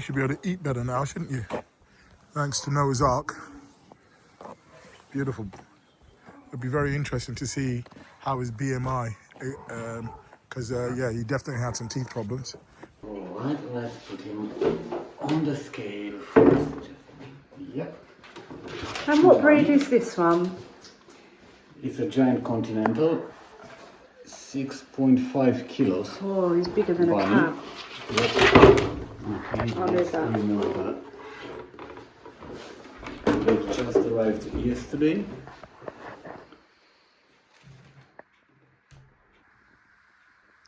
You should be able to eat better now, shouldn't you? Thanks to Noah's Ark. Beautiful. It'd be very interesting to see how his BMI, because yeah, he definitely had some teeth problems. Alright, let's put him on the scale first. Yep. And what breed is this one? It's a giant continental, 6.5 kilos. Oh, he's bigger than a cat. Yep. Okay, Oh, there's that. Remove that. They just arrived yesterday.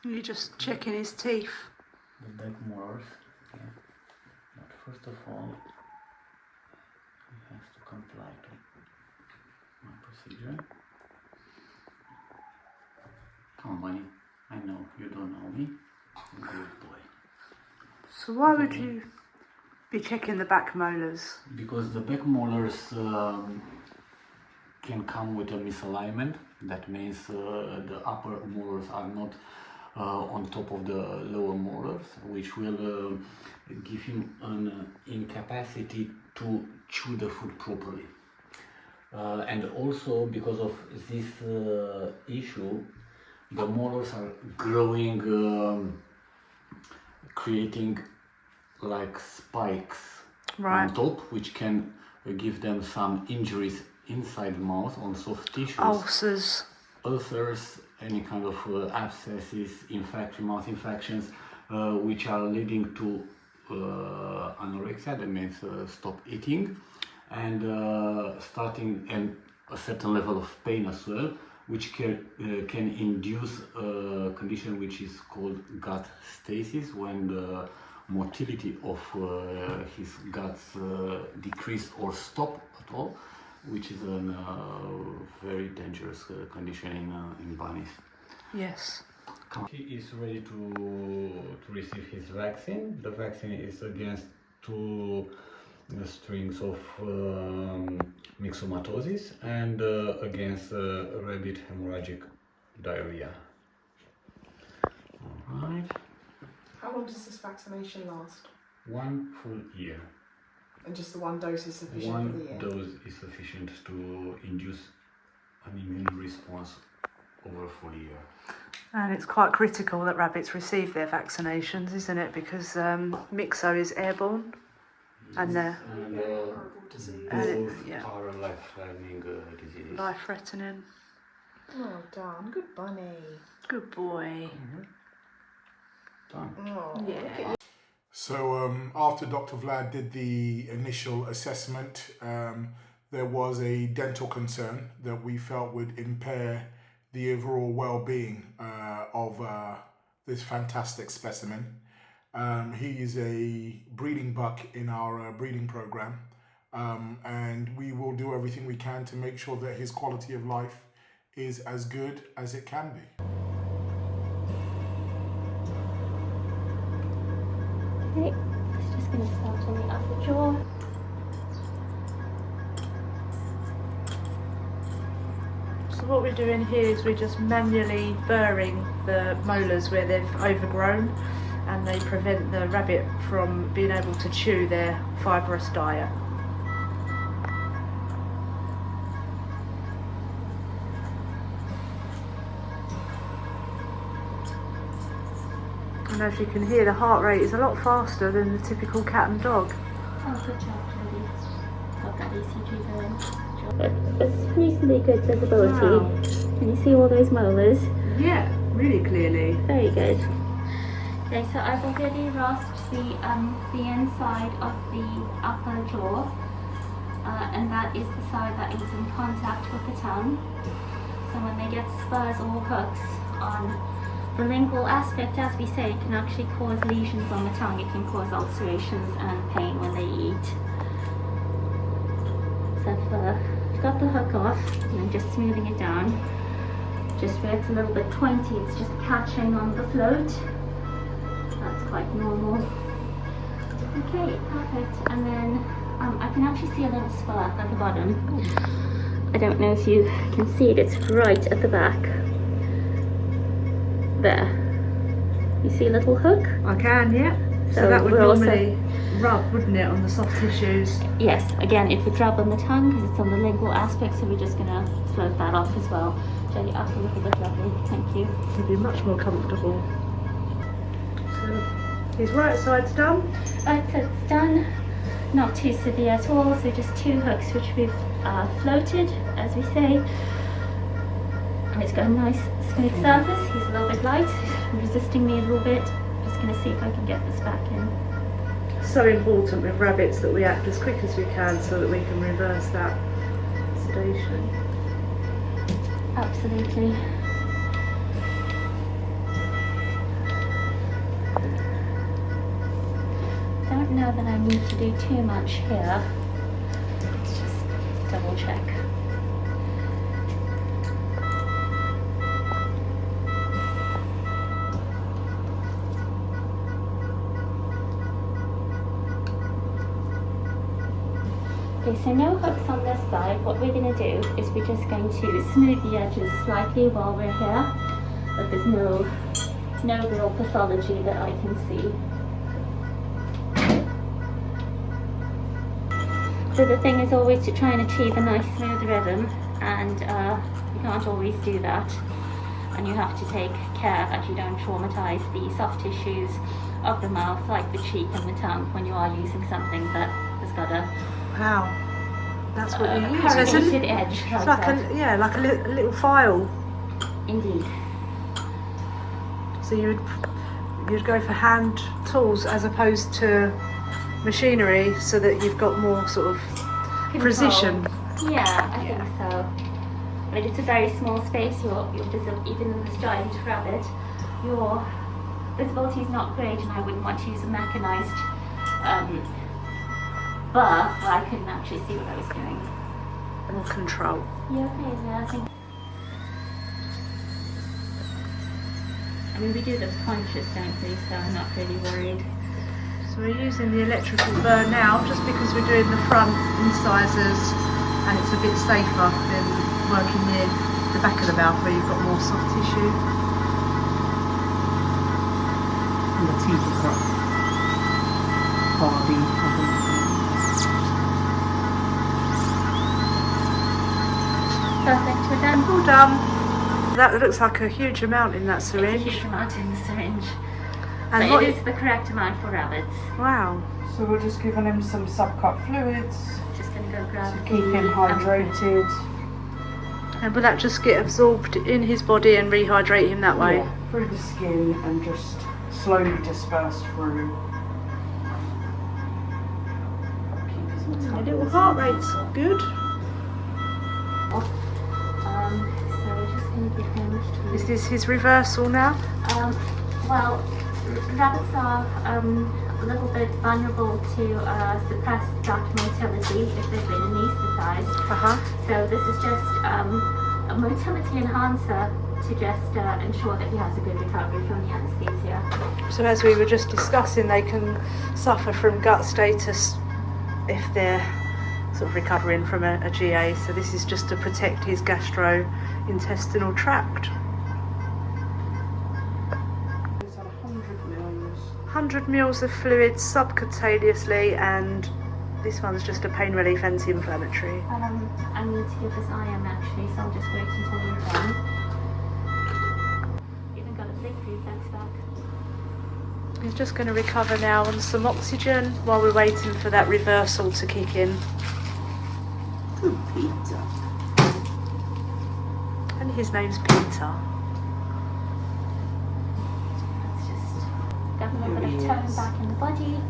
You're just checking his teeth. The back molars. Yeah. But first of all, he has to comply to my procedure. Come on, Bunny. I know you don't know me. Good boy. So why would you be checking the back molars? Because the back molars can come with a misalignment. That means the upper molars are not on top of the lower molars, which will give him an incapacity to chew the food properly. And also because of this issue, the molars are growing, creating like spikes on top, which can give them some injuries inside the mouth on soft tissues. Ulcers, any kind of abscesses, mouth infections, which are leading to anorexia, that means stop eating, and and a certain level of pain as well, which can induce a condition which is called gut stasis, when the motility of his guts decrease or stop at all, which is a very dangerous condition in bunnies. Yes. He is ready to receive his vaccine. The vaccine is against 2 strings of myxomatosis and against rabbit hemorrhagic diarrhea. Alright. How long does this vaccination last? 1 full year. And just the one dose is sufficient for the year? 1 dose is sufficient to induce an immune response over a full year. And it's quite critical that rabbits receive their vaccinations, isn't it? Because myxo is airborne, and they're both are life-threatening diseases. life-threatening. Oh, darn. Good bunny. Good boy. Done. Oh, Yeah. So after Dr. Vlad did the initial assessment, there was a dental concern that we felt would impair the overall well-being of this fantastic specimen. He is a breeding buck in our breeding program, and we will do everything we can to make sure that his quality of life is as good as it can be. Okay, it's just going to start on the upper jaw. So what we're doing here is we're just manually burring the molars where they've overgrown, and they prevent the rabbit from being able to chew their fibrous diet. And as you can hear, the heart rate is a lot faster than the typical cat and dog. Oh, good job, Jodie. Got that ECG going. It's reasonably good visibility. Wow. Can you see all those molars? Yeah, really clearly. Very good. Okay, so I've already rasped the inside of the upper jaw, and that is the side that is in contact with the tongue. So when they get spurs or hooks on the lingual aspect, as we say, it can actually cause lesions on the tongue. It can cause ulcerations and pain when they eat. So I've got the hook off, and I'm just smoothing it down. Just where it's a little bit pointy, it's just catching on the float. That's quite normal. Okay, perfect. And then I can actually see a little spark at the bottom. I don't know if you can see it, it's right at the back. There. You see a little hook? I can, yeah. So So that would we're also- normally rub, wouldn't it, on the soft tissues? Yes, again, it would rub on the tongue because it's on the lingual aspect, so we're just going to float that off as well. Jelly up a little bit, lovely, thank you. It'd be much more comfortable. So his right side's done. Right, so it's done. Not too severe at all, so just 2 hooks which we've floated, as we say. And it's got a nice smooth surface. He's a little bit light, he's resisting me a little bit. Just going to see if I can get this back in. So important with rabbits that we act as quick as we can so that we can reverse that sedation. Absolutely. Don't know that I need to do too much here. Let's just double check. Okay, so no hooks on this side. What we're going to do is we're just going to smooth the edges slightly while we're here, but there's no real pathology that I can see. So the thing is always to try and achieve a nice smooth rhythm, and you can't always do that. And you have to take care that you don't traumatize the soft tissues of the mouth, like the cheek and the tongue, when you are using something that has got a Wow, that's what you use, isn't corrugated it? edge. It's like like a little file. Indeed. So you'd go for hand tools as opposed to machinery, so that you've got more sort of precision. Yeah, I think so. But it's a very small space. You're even in this giant rabbit, your visibility is not great, and I wouldn't want to use a mechanized burr where I couldn't actually see what I was doing. More control. Yeah, okay, yeah, I think. I mean, we do this conscious, don't we? So I'm not really worried. So we're using the electrical burr now, just because we're doing the front incisors, and it's a bit safer than working near the back of the mouth where you've got more soft tissue. And the teeth are quite hardy, I think. Perfect, we're done. All done. That looks like a huge amount in that It's a syringe. huge amount in the syringe. And But what it is the correct amount for rabbits. Wow. So we're just giving him some subcut fluids Just gonna go grab to keep him hydrated. And will that just get absorbed in his body and rehydrate him that way? Yeah, through the skin and just slowly disperse through. Keep his The metabolism. little heart rate's good. So we're just going to give him. Is this his reversal now? Well, rabbits are a little bit vulnerable to suppressed gut motility if they've been anaesthetized. Uh-huh. So this is just a motility enhancer to just ensure that he has a good recovery from the anesthesia. So as we were just discussing, they can suffer from gut status if they're sort of recovering from a GA. So this is just to protect his gastrointestinal tract. It's at 100 mils. 100 mils of fluid subcutaneously, and this one's just a pain relief anti-inflammatory. I need to give this iron actually, so I'll just wait until you're done. Even got a blink reflex back. He's just going to recover now on some oxygen while we're waiting for that reversal to kick in. Good Peter. And his name's Peter. Let's just get a little bit Here of he tone is. back in the body.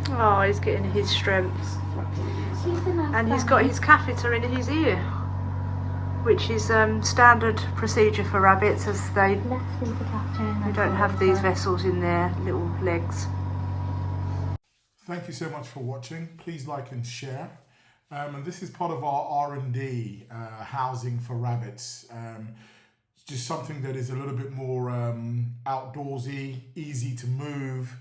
Oh, he's getting his strength. He's a nice And he's guy. got his catheter in his ear, which is standard procedure for rabbits, as they Let's leave the catheter in. They and don't go have over. these vessels in their little legs. Thank you so much for watching. Please like and share. And this is part of our R&D housing for rabbits. Just something that is a little bit more outdoorsy, easy to move,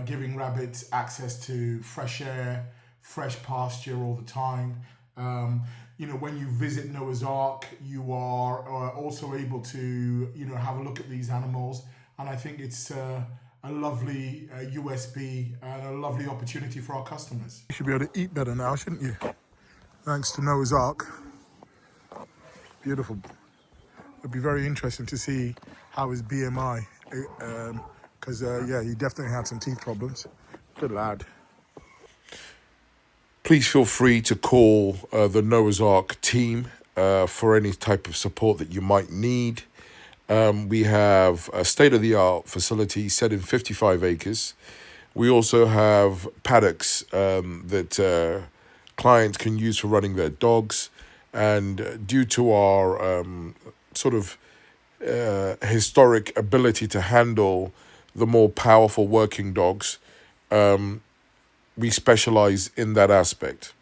giving rabbits access to fresh air, fresh pasture all the time. You know, when you visit Noah's Ark, you are also able to, you know, have a look at these animals. And I think it's a a lovely USB and a lovely opportunity for our customers. You should be able to eat better now, shouldn't you? Thanks to Noah's Ark. Beautiful. It'd be very interesting to see how his BMI, because yeah, he definitely had some teeth problems. Good lad. Please feel free to call the Noah's Ark team for any type of support that you might need. We have a state-of-the-art facility set in 55 acres. We also have paddocks that clients can use for running their dogs. And due to our sort of historic ability to handle the more powerful working dogs, we specialize in that aspect.